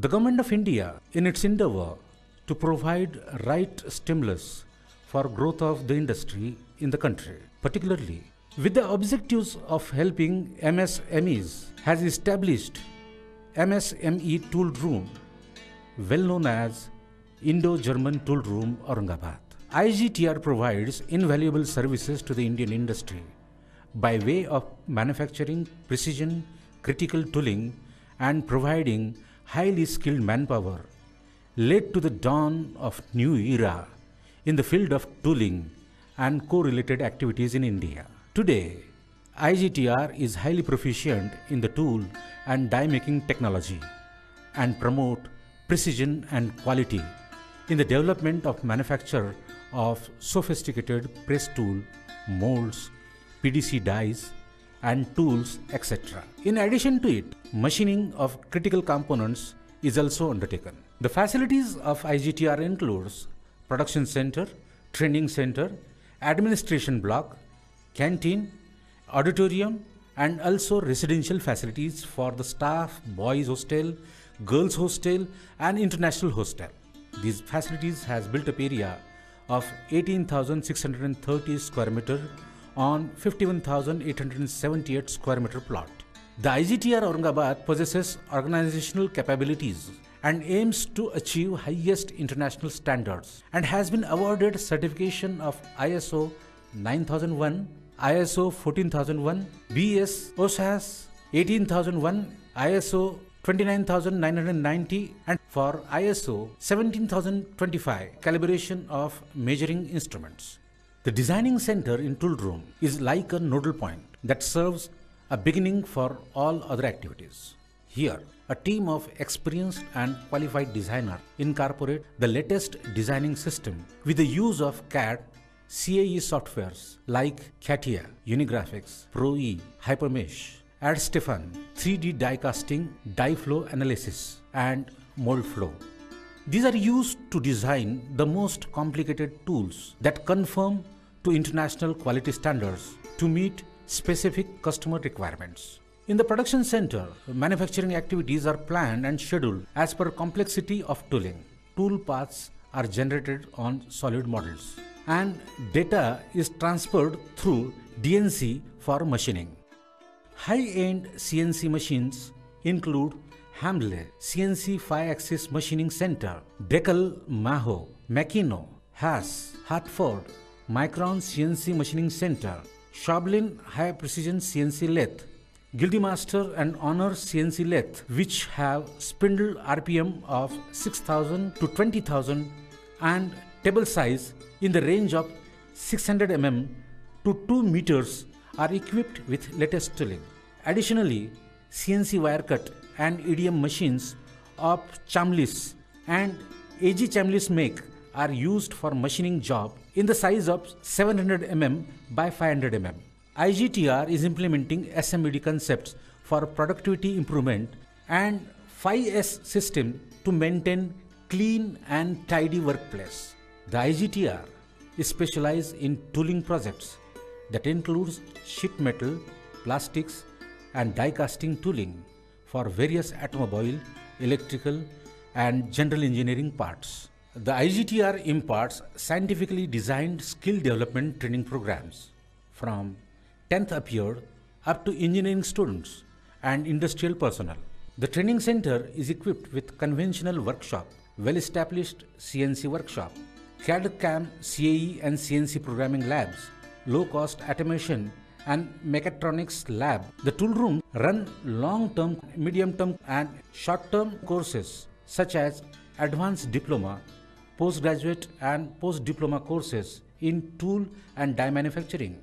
The Government of India, in its endeavor to provide right stimulus for growth of the industry in the country, particularly with the objectives of helping MSMEs, has established MSME Tool Room, well known as Indo-German Tool Room, Aurangabad. IGTR provides invaluable services to the Indian industry by way of manufacturing precision critical tooling and providing highly skilled manpower, led to the dawn of new era in the field of tooling and correlated activities in India. Today, IGTR is highly proficient in the tool and die making technology and promote precision and quality in the development of manufacture of sophisticated press tool, molds, PDC dies and tools, etc. In addition to it, machining of critical components is also undertaken. The facilities of IGTR includes production center, training center, administration block, canteen, auditorium, and also residential facilities for the staff, boys hostel, girls hostel, and international hostel. These facilities has built up area of 18,630 square meter on 51,878 square meter plot. The IGTR Aurangabad possesses organizational capabilities and aims to achieve highest international standards and has been awarded certification of ISO 9001, ISO 14001, BS OSAS 18001, ISO 29990 and for ISO 17025 calibration of measuring instruments. The designing center in Tool Room is like a nodal point that serves a beginning for all other activities. Here, a team of experienced and qualified designers incorporate the latest designing system with the use of CAD, CAE softwares like CATIA, Unigraphics, ProE, Hypermesh, AddStefan, 3D die casting, die flow analysis, and mold flow. These are used to design the most complicated tools that conform to international quality standards to meet specific customer requirements. In the production center, manufacturing activities are planned and scheduled as per complexity of tooling. Tool paths are generated on solid models and data is transferred through DNC for machining. High-end CNC machines include Hamble CNC 5-axis machining center, Deckel Maho, Makino, Haas, Hartford, Micron CNC machining center, Shablin high precision CNC lathe, Guildimaster and Honor CNC lathe, which have spindle RPM of 6,000 to 20,000 and table size in the range of 600 mm to 2 meters, are equipped with latest tooling. Additionally, CNC wire cut and EDM machines of Chambliss and AG Chambliss make are used for machining job in the size of 700 mm by 500 mm. IGTR is implementing SMED concepts for productivity improvement and 5S system to maintain clean and tidy workplace. The IGTR is specialized in tooling projects that includes sheet metal, plastics, and die casting tooling for various automobile, electrical, and general engineering parts. The IGTR imparts scientifically designed skill development training programs from 10th up year up to engineering students and industrial personnel. The training center is equipped with conventional workshop, well-established CNC workshop, CAD/CAM, CAE and CNC programming labs, low-cost automation and mechatronics lab. The tool room run long-term, medium-term and short-term courses such as advanced diploma, postgraduate and post-diploma courses in tool and die manufacturing,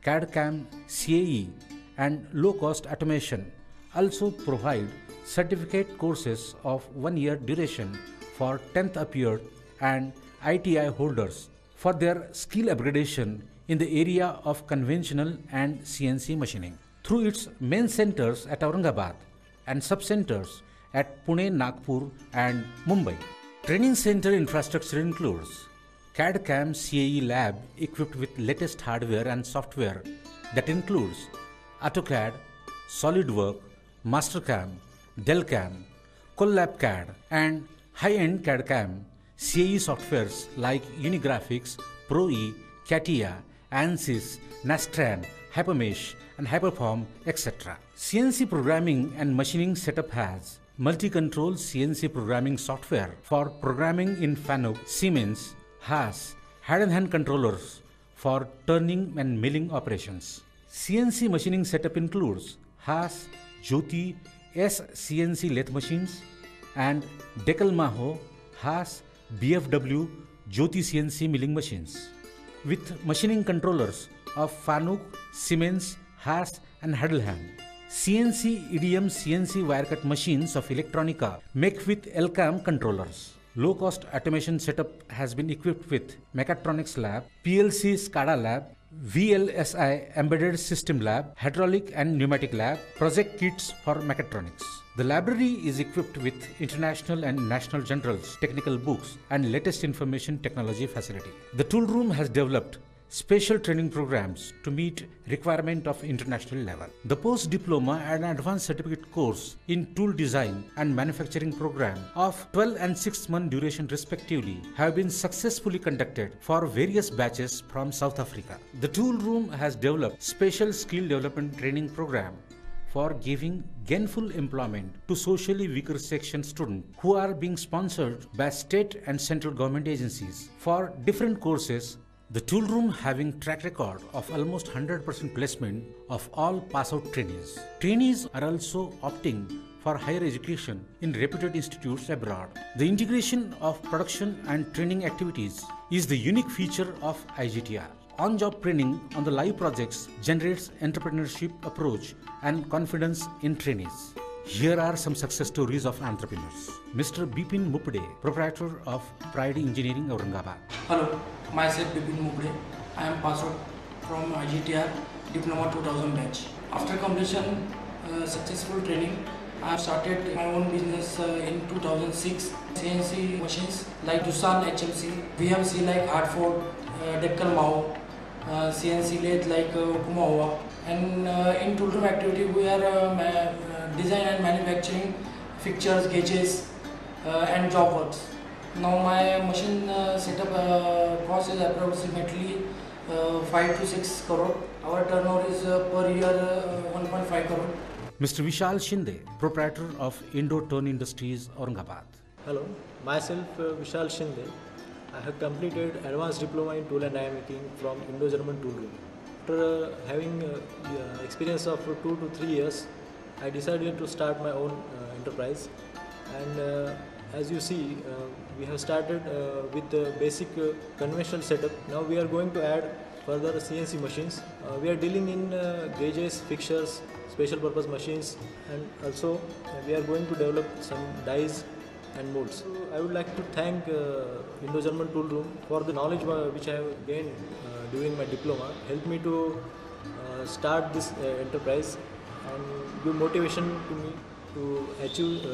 CAD/CAM, CAE and low-cost automation. Also provide certificate courses of 1 year duration for 10th up year and ITI holders for their skill upgradation in the area of conventional and CNC machining. Through its main centers at Aurangabad and sub-centers at Pune, Nagpur and Mumbai. Training center infrastructure includes CAD/CAM CAE lab equipped with latest hardware and software that includes AutoCAD, SolidWorks, Mastercam, Delcam, Collab CAD, and high-end CAD/CAM, CAE softwares like Unigraphics, ProE, CATIA, ANSYS, Nastran, Hypermesh, and Hyperform, etc. CNC programming and machining setup has multi-control CNC programming software for programming in Fanuc, Siemens, Haas, hand-in-hand controllers for turning and milling operations. CNC machining setup includes Haas, Jyoti, S CNC lathe machines, and Deckel Maho, Haas, BFW, Jyoti CNC milling machines. With machining controllers of Fanuc, Siemens, Haas, and Heidelberg. CNC EDM CNC wirecut machines of Electronica make with LCAM controllers. Low-cost automation setup has been equipped with Mechatronics Lab, PLC SCADA Lab, VLSI Embedded System Lab, Hydraulic and Pneumatic Lab, project kits for mechatronics. The library is equipped with international and national journals, technical books, and latest information technology facility. The tool room has developed special training programs to meet requirement of international level. The post-diploma and advanced certificate course in tool design and manufacturing program of 12 and 6-month duration respectively have been successfully conducted for various batches from South Africa. The tool room has developed special skill development training program for giving gainful employment to socially weaker section students who are being sponsored by state and central government agencies for different courses. The tool room having track record of almost 100% placement of all pass-out trainees. Trainees are also opting for higher education in reputed institutes abroad. The integration of production and training activities is the unique feature of IGTR. On-job training on the live projects generates entrepreneurship approach and confidence in trainees. Here are some success stories of entrepreneurs. Mr. Bipin Mupde, proprietor of Pride Engineering, Aurangabad. Hello, myself Bipin Mupde. I am passed out from IGTR Diploma 2000 batch. After completion successful training, I have started my own business in 2006. CNC machines like Doosan HMC, VMC like Hartford, Deckel Maho, CNC lathe like Kumawa. And in tool room activity, we are design and manufacturing fixtures, gauges, and job works. Now my machine setup cost is approximately 5 to 6 crore. Our turnover is per year 1.5 crore. Mr. Vishal Shinde, proprietor of Indo-Turn Industries, Aurangabad. Hello, myself Vishal Shinde. I have completed advanced diploma in tool and die making from Indo-German tool room. After having experience of 2 to 3 years, I decided to start my own enterprise, and as you see, we have started with the basic conventional setup. Now we are going to add further CNC machines. We are dealing in gauges, fixtures, special purpose machines, and also we are going to develop some dies and molds. So I would like to thank Indo-German Tool Room for the knowledge which I have gained during my diploma, helped me to start this enterprise and give motivation to me to achieve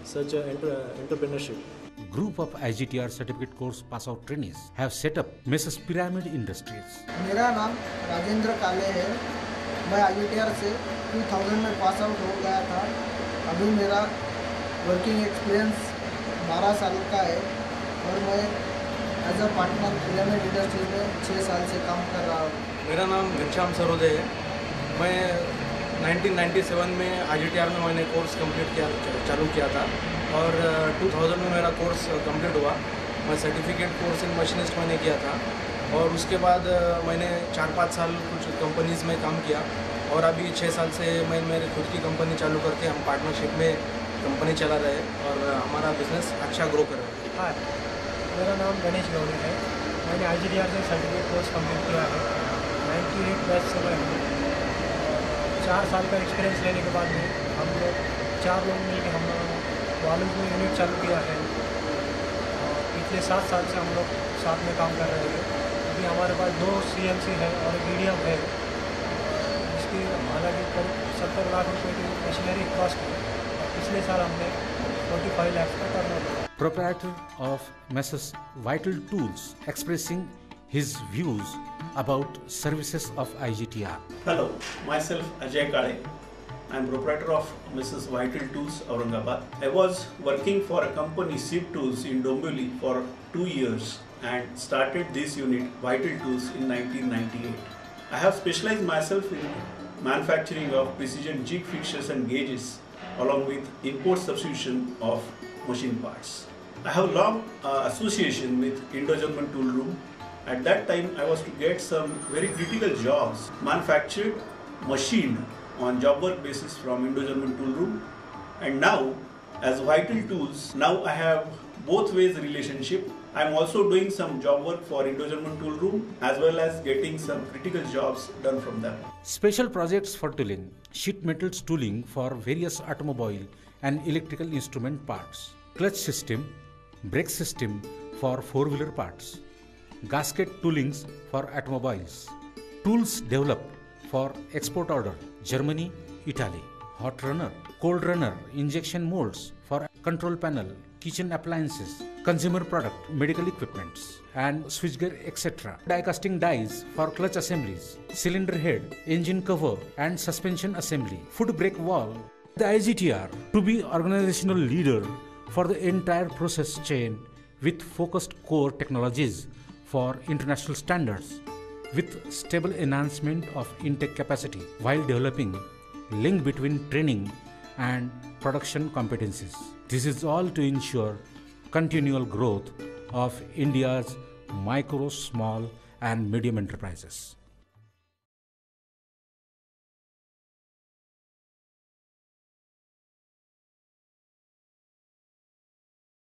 such entrepreneurship. Group of IGTR certificate course pass out trainees have set up Mrs. Pyramid Industries. मेरा नाम राजेंद्र काले है। मैं IGTR से 2000 में pass out हो गया था। अभी मेरा वर्किंग एक्सपीरियंस 12 साल का है और मैं as a partner Pyramid Industries में 6 साल से काम कर रहा हूँ। मेरा नाम घनश्याम सरोदे है। मैं 1997 में IGTR में मैंने कोर्स चालू किया था और 2000 में मेरा कोर्स कंप्लीट हुआ। मैं सर्टिफिकेट कोर्स इन मशीनिस्ट मैंने किया था और उसके बाद मैंने 4-5 साल कुछ कंपनीज़ में काम किया और अभी 6 साल से मैं मेरी खुद की कंपनी चालू करके हम पार्टनरशिप में कंपनी चला रहे और हमारा बिजनेस अच्छा ग्रो कर रहा है। हाय, मेरा नाम गणेश गौरी है। मैंने IGTR से सर्टिफिकेट कोर्स कंप्लीट किया है। 98 बैच से मैं 4 साल का एक्सपीरियंस लेने के बाद में हम लोग 4 लोग मिलकर हम वालूज में यूनिट चालू किया है। पिछले 7 साल से हम लोग साथ में काम कर रहे हैं। अभी हमारे पास 2 CNC है और एक EDM है, जिसकी हालांकि 70 लाख रुपये की मशीनरी कॉस्ट है। पिछले साल हमने 45 लाख का turnover. Proprietor of Messrs. Vital Tools expressing his views about services of IGTR. Hello, myself Ajay Kale. I am proprietor of Mrs. Vital Tools, Aurangabad. I was working for a company, Ship Tools, in Dombivli for 2 years and started this unit, Vital Tools, in 1998. I have specialized myself in manufacturing of precision jig fixtures and gauges along with import substitution of machine parts. I have long association with Indo-German Tool Room. At that time, I was to get some very critical jobs manufactured, machined on job work basis from Indo-German Tool Room. And now, as Vital Tools, now I have both ways relationship. I am also doing some job work for Indo-German Tool Room as well as getting some critical jobs done from them. Special projects for tooling, sheet metals tooling for various automobile and electrical instrument parts, clutch system, brake system for four-wheeler parts, gasket toolings for automobiles, tools developed for export order, Germany, Italy, hot runner, cold runner, injection molds for control panel, kitchen appliances, consumer product, medical equipments, and switchgear, etc. Die casting dies for clutch assemblies, cylinder head, engine cover, and suspension assembly, foot brake valve. The IGTR to be organizational leader for the entire process chain with focused core technologies for international standards, with stable enhancement of intake capacity while developing link between training and production competencies. This is all to ensure continual growth of India's micro, small and medium enterprises.